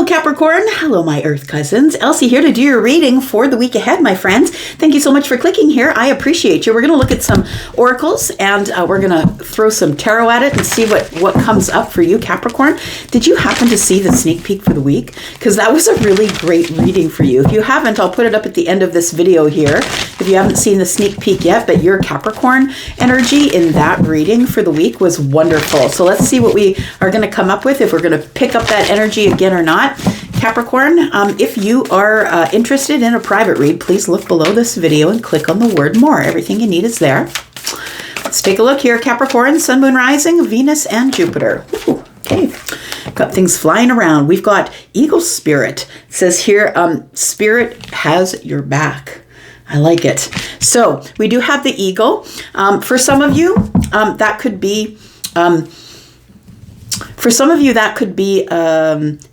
Capricorn. Hello, my Earth cousins. Elsie here to do your reading for the week ahead, my friends. Thank you so much for clicking here. I appreciate you. We're going to look at some oracles, and we're going to throw some tarot at it and see what comes up for you, Capricorn. Did you happen to see the sneak peek for the week? Because that was a really great reading for you. If you haven't, I'll put it up at the end of this video here. If you haven't seen the sneak peek yet, but your Capricorn energy in that reading for the week was wonderful. So let's see what we are going to come up with, if we're going to pick up that energy again or not. Capricorn, if you are interested in a private read, please look below this video and click on the word more. Everything you need is there. Let's take a look here. Capricorn, Sun, Moon, Rising, Venus, and Jupiter. Ooh, okay. Got things flying around. We've got Eagle Spirit. It says here, Spirit has your back. I like it. So we do have the eagle. For some of you, that could be...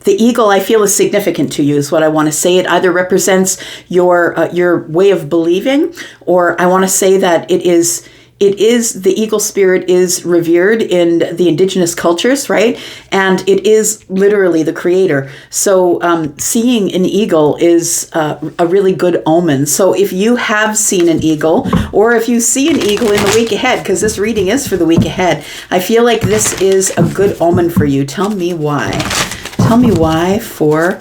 the eagle, I feel, is significant to you, is what I want to say. It either represents your way of believing, or I want to say that it is the eagle spirit is revered in the indigenous cultures, right? And it is literally the creator. So seeing an eagle is a really good omen. So if you have seen an eagle, or if you see an eagle in the week ahead, because this reading is for the week ahead, I feel like this is a good omen for you. Tell me why. Tell me why for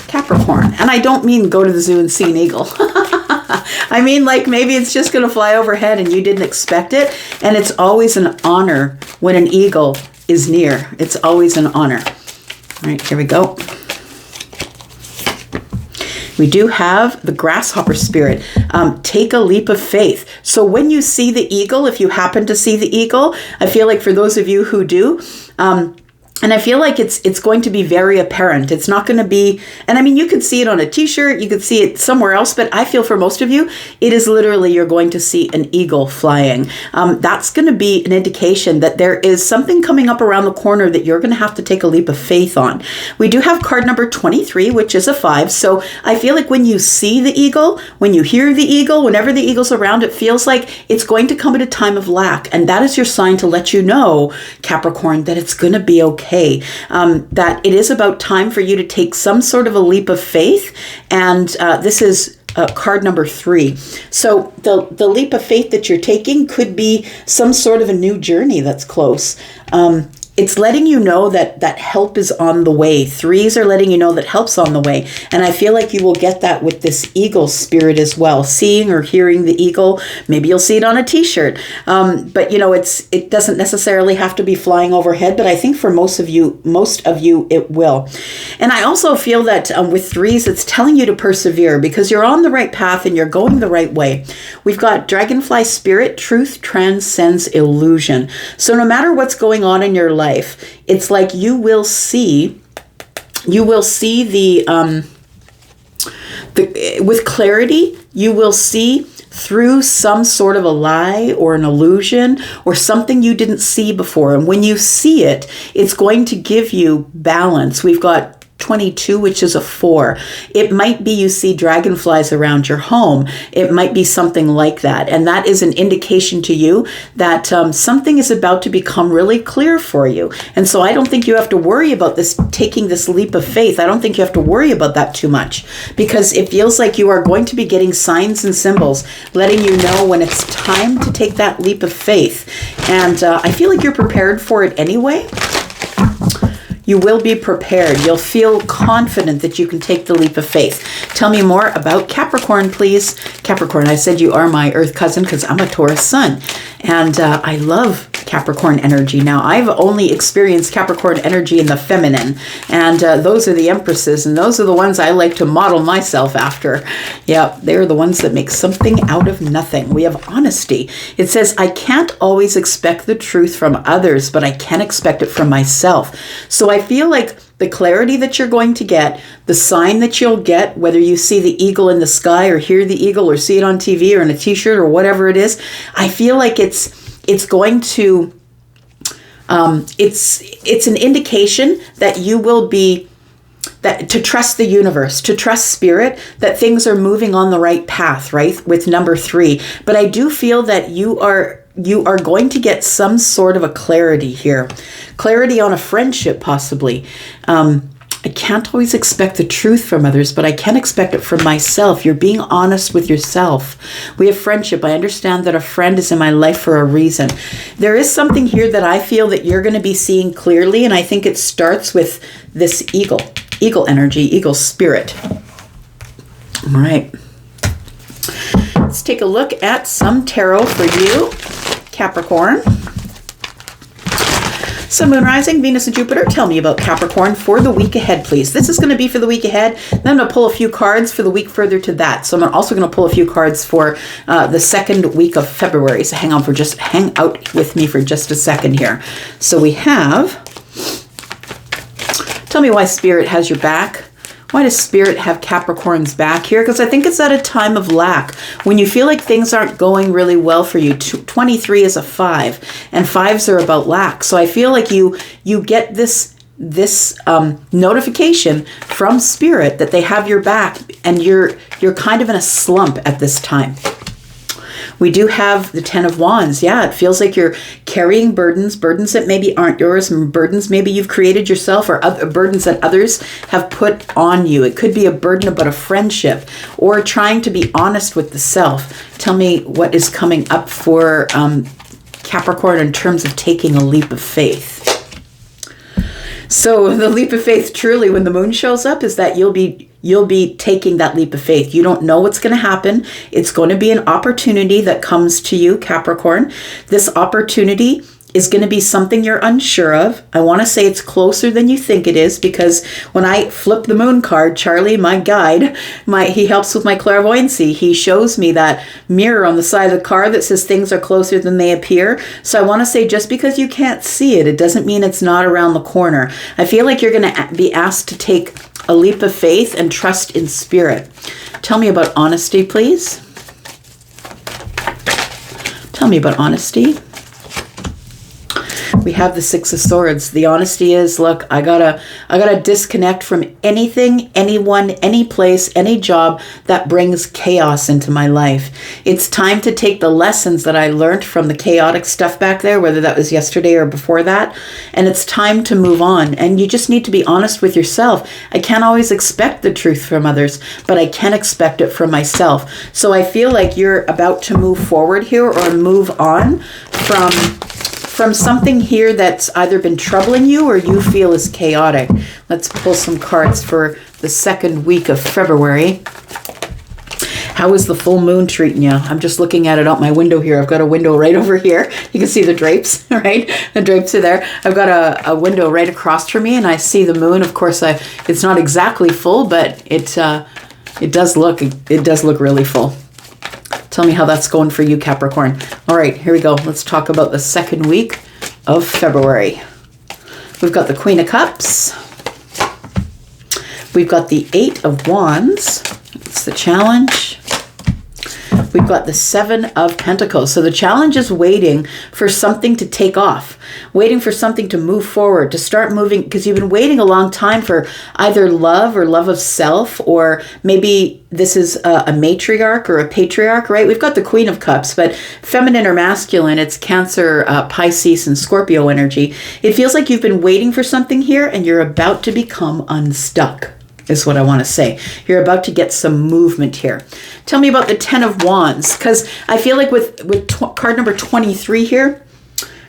Capricorn. And I don't mean go to the zoo and see an eagle. I mean, like, maybe it's just going to fly overhead and you didn't expect it. And it's always an honor when an eagle is near. It's always an honor. All right, here we go. We do have the grasshopper spirit. Take a leap of faith. So when you see the eagle, if you happen to see the eagle, I feel like for those of you who do, and I feel like it's going to be very apparent. It's not going to be, and I mean, you could see it on a t-shirt, you could see it somewhere else, but I feel for most of you, it is literally, you're going to see an eagle flying. That's going to be an indication that there is something coming up around the corner that you're going to have to take a leap of faith on. We do have card number 23, which is a 5. So I feel like when you see the eagle, when you hear the eagle, whenever the eagle's around, it feels like it's going to come at a time of lack. And that is your sign to let you know, Capricorn, that it's going to be okay. That it is about time for you to take some sort of a leap of faith. And this is card number 3. So the leap of faith that you're taking could be some sort of a new journey that's close. It's letting you know that help is on the way. 3s are letting you know that help's on the way. And I feel like you will get that with this eagle spirit as well. Seeing or hearing the eagle, maybe you'll see it on a t-shirt. But you know, it doesn't necessarily have to be flying overhead, but I think for most of you, it will. And I also feel that with 3s, it's telling you to persevere because you're on the right path and you're going the right way. We've got dragonfly spirit, truth transcends illusion. So no matter what's going on in your life, it's like you will see the with clarity. You will see through some sort of a lie or an illusion or something you didn't see before. And when you see it, it's going to give you balance. We've got 22, which is a 4. It might be you see dragonflies around your home. It might be something like that. And that is an indication to you that something is about to become really clear for you. And so I don't think you have to worry about this, taking this leap of faith. I don't think you have to worry about that too much because it feels like you are going to be getting signs and symbols letting you know when it's time to take that leap of faith. And I feel like you're prepared for it anyway. You will be prepared. You'll feel confident that you can take the leap of faith. Tell me more about Capricorn, please. Capricorn, I said you are my Earth cousin because I'm a Taurus sun. And I love Capricorn energy. Now, I've only experienced Capricorn energy in the feminine. And those are the empresses. And those are the ones I like to model myself after. Yeah, they're the ones that make something out of nothing. We have honesty. It says, I can't always expect the truth from others, but I can expect it from myself. So I feel like the clarity that you're going to get, the sign that you'll get, whether you see the eagle in the sky or hear the eagle or see it on TV or in a t-shirt or whatever it is, I feel like it's going to, it's an indication that you will be, that to trust the universe, to trust spirit, that things are moving on the right path, right? With number 3. But I do feel that you are going to get some sort of a clarity here. Clarity on a friendship, possibly. I can't always expect the truth from others, but I can expect it from myself. You're being honest with yourself. We have friendship. I understand that a friend is in my life for a reason. There is something here that I feel that you're going to be seeing clearly, and I think it starts with this eagle energy, eagle spirit. All right. Let's take a look at some tarot for you, Capricorn. So Moon Rising, Venus and Jupiter, tell me about Capricorn for the week ahead, please. This is going to be for the week ahead. Then I'm going to pull a few cards for the week further to that. So I'm also going to pull a few cards for the second week of February. So hang out with me for just a second here. So we have, tell me why Spirit has your back. Why does Spirit have Capricorn's back here? Because I think it's at a time of lack. When you feel like things aren't going really well for you. 23 is a 5, and 5s are about lack. So I feel like you get this notification from Spirit that they have your back, and you're kind of in a slump at this time. We do have the 10 of Wands. Yeah, it feels like you're carrying burdens that maybe aren't yours, burdens maybe you've created yourself, or other burdens that others have put on you. It could be a burden about a friendship or trying to be honest with the self. Tell me what is coming up for Capricorn in terms of taking a leap of faith. So the leap of faith, truly, when the moon shows up, is that you'll be taking that leap of faith. You don't know what's going to happen. It's going to be an opportunity that comes to you, Capricorn. This opportunity is going to be something you're unsure of. I want to say it's closer than you think it is, because when I flip the moon card, Charlie, my guide, he helps with my clairvoyancy. He shows me that mirror on the side of the card that says things are closer than they appear. So I want to say, just because you can't see it, it doesn't mean it's not around the corner. I feel like you're going to be asked to take a leap of faith and trust in Spirit. Tell me about honesty, please. Tell me about honesty. We have the 6 of Swords. The honesty is, look, I gotta disconnect from anything, anyone, any place, any job that brings chaos into my life. It's time to take the lessons that I learned from the chaotic stuff back there, whether that was yesterday or before that, and it's time to move on. And you just need to be honest with yourself. I can't always expect the truth from others, but I can expect it from myself. So I feel like you're about to move forward here, or move on from something here that's either been troubling you or you feel is chaotic. Let's pull some cards for the second week of February. How is the full moon treating you? I'm just looking at it out my window here. I've got a window right over here. You can see the drapes, right? The drapes are there. I've got a window right across from me, and I see the moon. Of course, it's not exactly full, but it does look really full. Tell me how that's going for you, Capricorn. All right, here we go. Let's talk about the second week of February. We've got the Queen of Cups. We've got the 8 of Wands. It's the challenge. We've got the 7 of Pentacles. So the challenge is waiting for something to take off, waiting for something to move forward, to start moving, because you've been waiting a long time for either love or love of self, or maybe this is a matriarch or a patriarch, right? We've got the Queen of Cups, but feminine or masculine, it's Cancer, Pisces, and Scorpio energy. It feels like you've been waiting for something here, and you're about to become unstuck, is what I want to say. You're about to get some movement here. Tell me about the 10 of Wands, because I feel like with card number 23 here,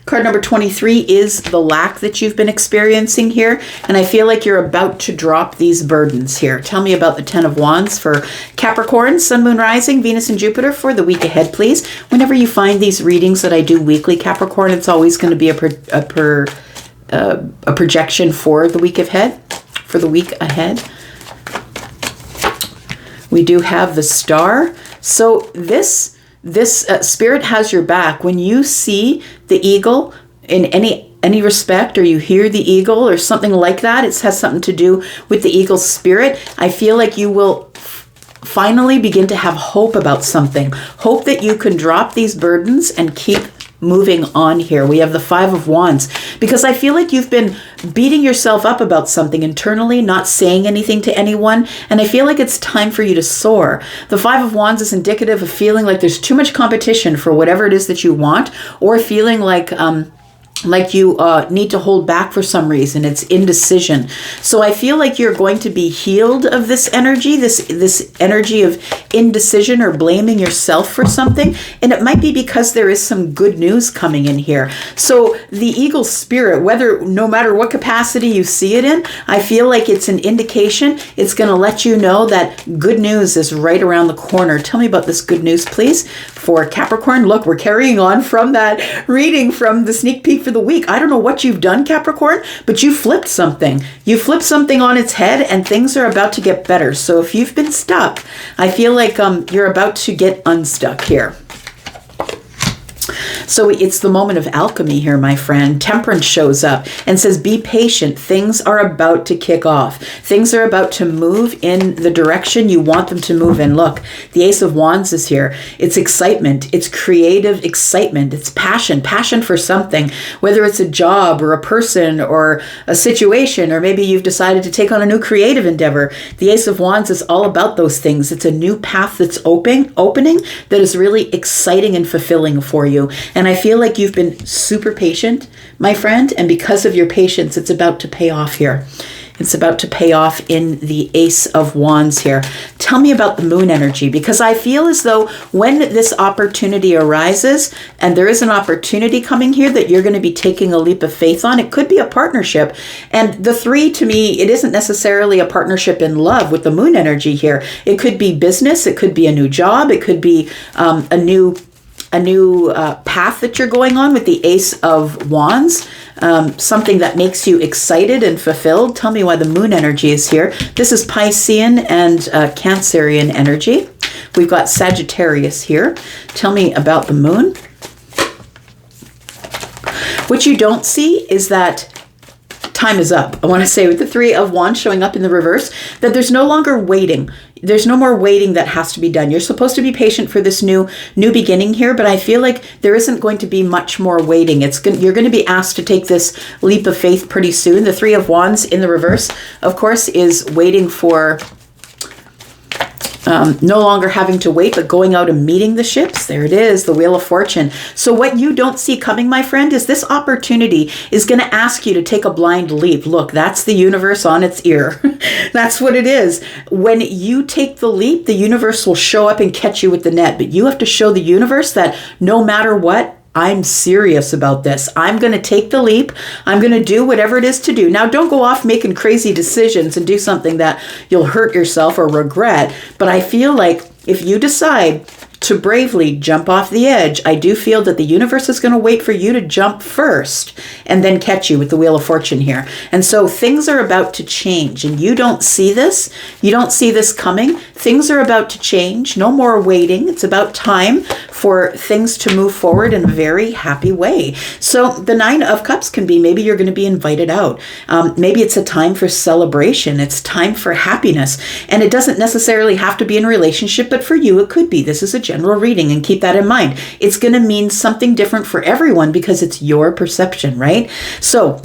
card number 23 is the lack that you've been experiencing here, and I feel like you're about to drop these burdens here. Tell me about the 10 of Wands for Capricorn, Sun, Moon, Rising, Venus, and Jupiter for the week ahead, please. Whenever you find these readings that I do weekly, Capricorn, it's always going to be a projection for the week ahead, for the week ahead. We do have the Star. So this Spirit has your back. When you see the eagle in any respect, or you hear the eagle or something like that, it has something to do with the eagle's spirit. I feel like you will finally begin to have hope about something. Hope that you can drop these burdens and keep moving on here. We have the 5 of Wands, because I feel like you've been beating yourself up about something internally, not saying anything to anyone, and I feel like it's time for you to soar. The 5 of Wands is indicative of feeling like there's too much competition for whatever it is that you want, or feeling like like you need to hold back for some reason. It's indecision. So I feel like you're going to be healed of this energy, this energy of indecision or blaming yourself for something. And it might be because there is some good news coming in here. So the eagle spirit, no matter what capacity you see it in, I feel like it's an indication. It's going to let you know that good news is right around the corner. Tell me about this good news, please, for Capricorn. Look, we're carrying on from that reading from the sneak peek for the week. I don't know what you've done, Capricorn, but you flipped something. You flipped something on its head, and things are about to get better. So if you've been stuck, I feel like you're about to get unstuck here. So it's the moment of alchemy here, my friend. Temperance shows up and says, be patient. Things are about to kick off. Things are about to move in the direction you want them to move in. Look, the Ace of Wands is here. It's excitement. It's creative excitement. It's passion for something, whether it's a job or a person or a situation, or maybe you've decided to take on a new creative endeavor. The Ace of Wands is all about those things. It's a new path that's opening that is really exciting and fulfilling for you. And I feel like you've been super patient, my friend, and because of your patience, it's about to pay off here. It's about to pay off in the Ace of Wands here. Tell me about the moon energy, because I feel as though when this opportunity arises, and there is an opportunity coming here that you're going to be taking a leap of faith on, it could be a partnership. And the 3, to me, it isn't necessarily a partnership in love with the moon energy here. It could be business. It could be a new job. It could be a new path that you're going on with the Ace of Wands, something that makes you excited and fulfilled. Tell me why the moon energy is here. This is Piscean and Cancerian energy. We've got Sagittarius here. Tell me about the moon. What you don't see is that time is up. I want to say with the 3 of Wands showing up in the reverse, that there's no longer waiting. There's no more waiting that has to be done. You're supposed to be patient for this new beginning here, but I feel like there isn't going to be much more waiting. You're going to be asked to take this leap of faith pretty soon. The 3 of Wands in the reverse, of course, is waiting for no longer having to wait, but going out and meeting the ships. There it is, the Wheel of Fortune. So what you don't see coming, my friend, is this opportunity is going to ask you to take a blind leap. Look, that's the universe on its ear. That's what it is. When you take the leap, the universe will show up and catch you with the net. But you have to show the universe that no matter what, I'm serious about this. I'm going to take the leap. I'm going to do whatever it is to do. Now, don't go off making crazy decisions and do something that you'll hurt yourself or regret. But I feel like if you decide to bravely jump off the edge, I do feel that the universe is going to wait for you to jump first and then catch you with the Wheel of Fortune here. And so things are about to change, and you don't see this. You don't see this coming. Things are about to change. No more waiting. It's about time for things to move forward in a very happy way. So the 9 of Cups can be, maybe you're going to be invited out. Maybe it's a time for celebration. It's time for happiness. And it doesn't necessarily have to be in a relationship, but for you, it could be. This is a general reading, and keep that in mind. It's going to mean something different for everyone because it's your perception, right? So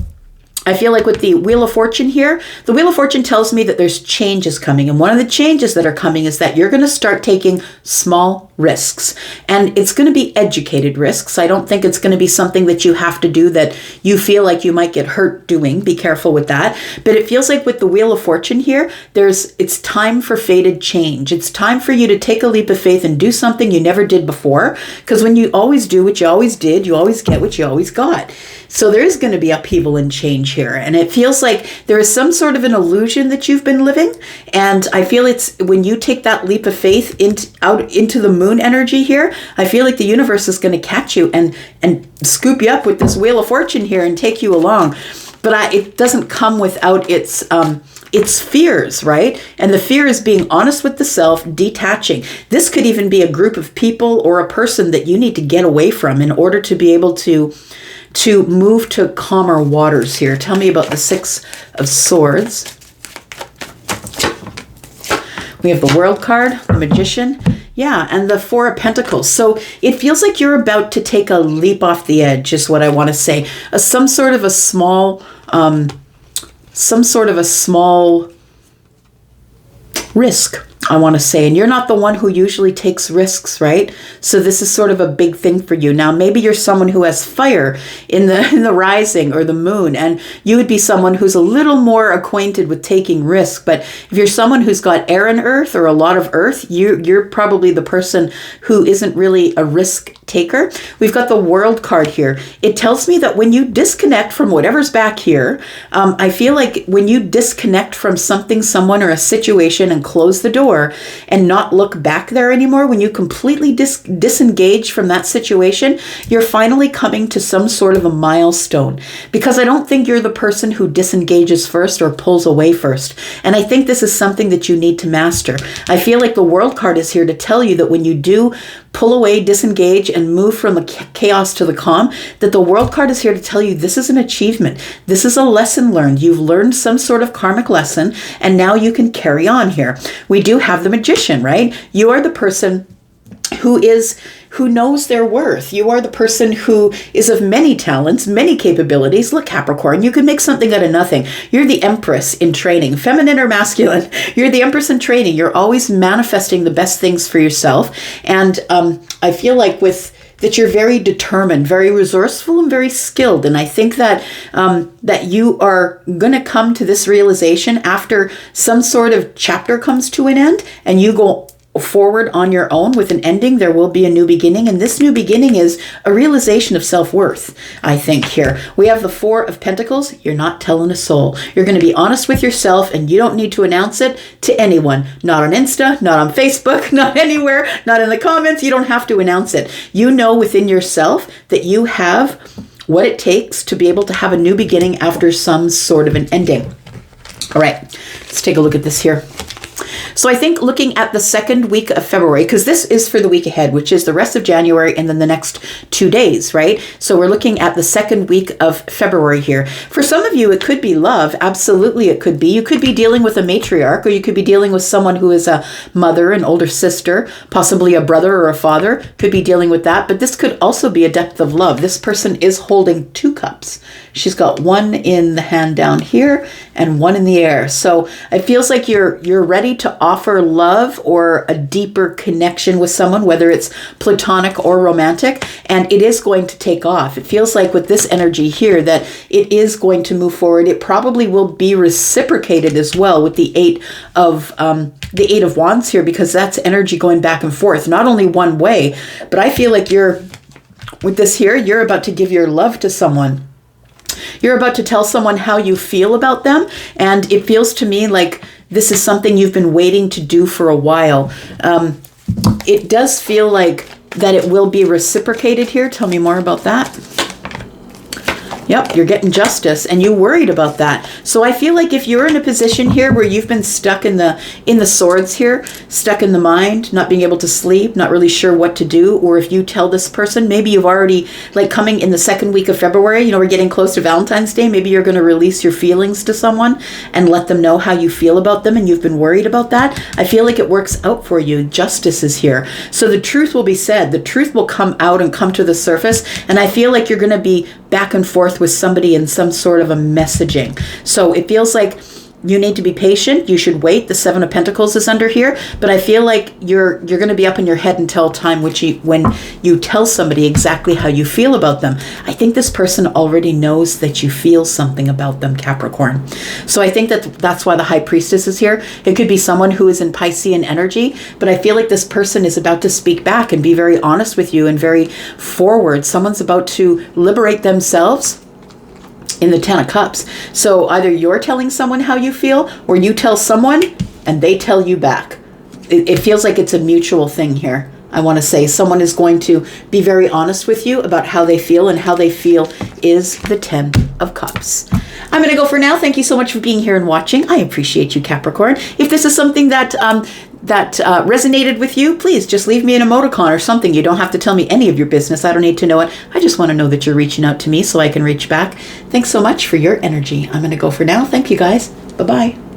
I feel like with the Wheel of Fortune here, the Wheel of Fortune tells me that there's changes coming. And one of the changes that are coming is that you're going to start taking small risks. And it's going to be educated risks. I don't think it's going to be something that you have to do that you feel like you might get hurt doing. Be careful with that. But it feels like with the Wheel of Fortune here, it's time for fated change. It's time for you to take a leap of faith and do something you never did before. Because when you always do what you always did, you always get what you always got. So there is going to be upheaval and change here. And it feels like there is some sort of an illusion that you've been living. And I feel it's when you take that leap of faith out into the moon energy here, I feel like the universe is going to catch you and scoop you up with this Wheel of Fortune here and take you along. But it doesn't come without its fears, right? And the fear is being honest with the self, detaching. This could even be a group of people or a person that you need to get away from in order to be able to move to calmer waters here. Tell me about the 6 of Swords. We have the World card, the Magician, and the 4 of Pentacles. So it feels like you're about to take a leap off the edge, is what I want to say. Some sort of a small risk. I want to say, and you're not the one who usually takes risks, right? So this is sort of a big thing for you. Now, maybe you're someone who has fire in the rising or the moon, and you would be someone who's a little more acquainted with taking risk. But if you're someone who's got air and earth or a lot of earth, you're probably the person who isn't really a risk taker. We've got the World card here. It tells me that when you disconnect from whatever's back here, I feel like when you disconnect from something, someone, or a situation and close the door and not look back there anymore, when you completely disengage from that situation, you're finally coming to some sort of a milestone. Because I don't think you're the person who disengages first or pulls away first. And I think this is something that you need to master. I feel like the World card is here to tell you that when you do pull away, disengage, and move from the chaos to the calm, that the World card is here to tell you this is an achievement. This is a lesson learned. You've learned some sort of karmic lesson, and now you can carry on here. We do have the Magician, right? You are the person who knows their worth. You are the person who is of many talents, many capabilities. Look, Capricorn, you can make something out of nothing. You're the Empress in training, feminine or masculine. You're the Empress in training. You're always manifesting the best things for yourself. And I feel like that you're very determined, very resourceful, and very skilled. And I think that that you are going to come to this realization after some sort of chapter comes to an end and you go forward on your own with an ending. There will be a new beginning, and this new beginning is a realization of self-worth. I think here we have the Four of Pentacles. You're not telling a soul. You're going to be honest with yourself, and you don't need to announce it to anyone. Not on Insta, not on Facebook, not anywhere, not in the comments. You don't have to announce it. You know within yourself that you have what it takes to be able to have a new beginning after some sort of an ending. All right, let's take a look at this here. So I think looking at the second week of February, because this is for the week ahead, which is the rest of January and then the next 2 days, right? So we're looking at the second week of February here. For some of you, it could be love. Absolutely, it could be. You could be dealing with a matriarch, or you could be dealing with someone who is a mother, an older sister, possibly a brother or a father, could be dealing with that. But this could also be a depth of love. This person is holding 2 cups. She's got one in the hand down here and one in the air. So it feels like you're ready to offer love or a deeper connection with someone, whether it's platonic or romantic, and it is going to take off. It feels like with this energy here that it is going to move forward. It probably will be reciprocated as well with the Eight of Wands here, because that's energy going back and forth, not only one way, but I feel like with this here, you're about to give your love to someone. You're about to tell someone how you feel about them, and it feels to me like this is something you've been waiting to do for a while. It does feel like that it will be reciprocated here. Tell me more about that. Yep, you're getting justice, and you worried about that. So I feel like if you're in a position here where you've been stuck in the swords here, stuck in the mind, not being able to sleep, not really sure what to do, or if you tell this person, maybe you've already, like coming in the second week of February, we're getting close to Valentine's Day, maybe you're going to release your feelings to someone and let them know how you feel about them, and you've been worried about that. I feel like it works out for you. Justice is here. So the truth will be said. The truth will come out and come to the surface, and I feel like you're going to be back and forth with somebody in some sort of a messaging. So it feels like you need to be patient. You should wait. The Seven of Pentacles is under here, but I feel like you're going to be up in your head until time when you tell somebody exactly how you feel about them. I think this person already knows that you feel something about them, Capricorn. So I think that's why the High Priestess is here. It could be someone who is in Piscean energy, but I feel like this person is about to speak back and be very honest with you and very forward. Someone's about to liberate themselves in the Ten of Cups. So either you're telling someone how you feel, or you tell someone and they tell you back. It feels like it's a mutual thing here. I want to say someone is going to be very honest with you about how they feel, and how they feel is the Ten of Cups. I'm going to go for now. Thank you so much for being here and watching. I appreciate you, Capricorn. If this is something that resonated with you, please just leave me an emoticon or something. You don't have to tell me any of your business. I don't need to know it. I just want to know that you're reaching out to me so I can reach back. Thanks so much for your energy. I'm going to go for now. Thank you, guys. Bye-bye.